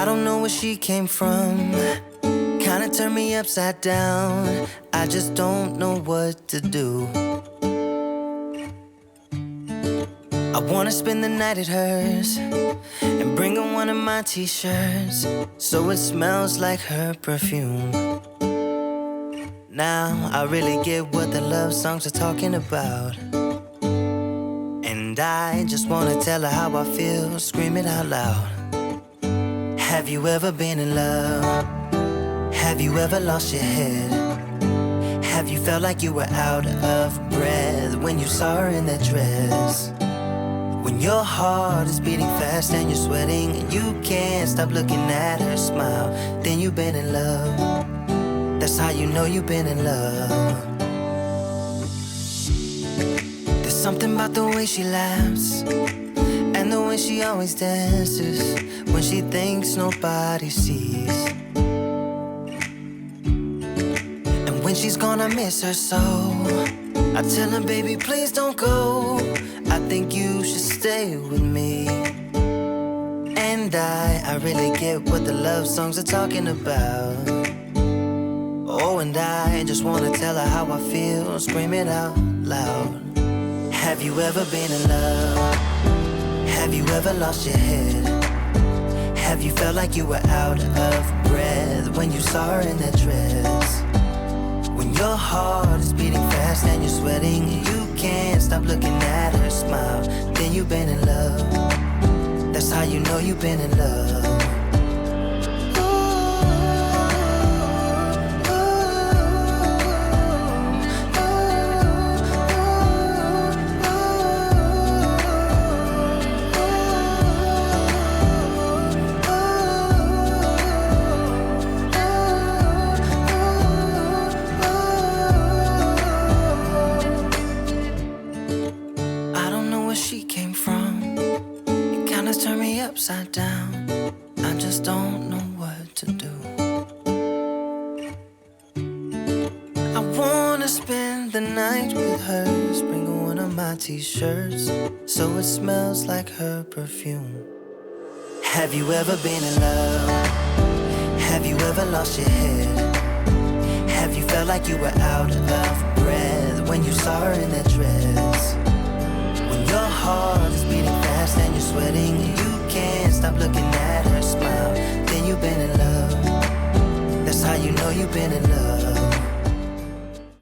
don't know where she came from. Kinda turned me upside down. I just don't know what to do. I wanna spend the night at hers and bring her one of my t-shirts so it smells like her perfume. Now I really get what the love songs are talking about, and I just wanna tell her how I feel, scream it out loud. Have you ever been in love? Have you ever lost your head? Have you felt like you were out of breath when you saw her in that dress? When your heart is beating fast and you're sweating and you can't stop looking at her smile, then you've been in love. That's how you know you've been in love. There's something about the way she laughs and the way she always dances when she thinks nobody sees. And when she's gone, I miss her so. I tell her, baby, please don't go. I think you should stay with me. And I really get what the love songs are talking about. Oh, and I just wanna tell her how I feel, scream it out loud. Have you ever been in love? Have you ever lost your head? Have you felt like you were out of breath when you saw her in that dress? When your heart is beating fast and you're sweating and you can't stop looking at her smile, then you've been in love. That's how you know you've been in love. Upside down, I just don't know what to do. I wanna spend the night with her, bring her one of my t-shirts so it smells like her perfume. Have you ever been in love? Have you ever lost your head? Have you felt like you were out of breath when you saw her in that dress? When your heart is beating fast and you're sweating and you can't stop looking at her smile, then you've been in love. That's how you know you've been in love.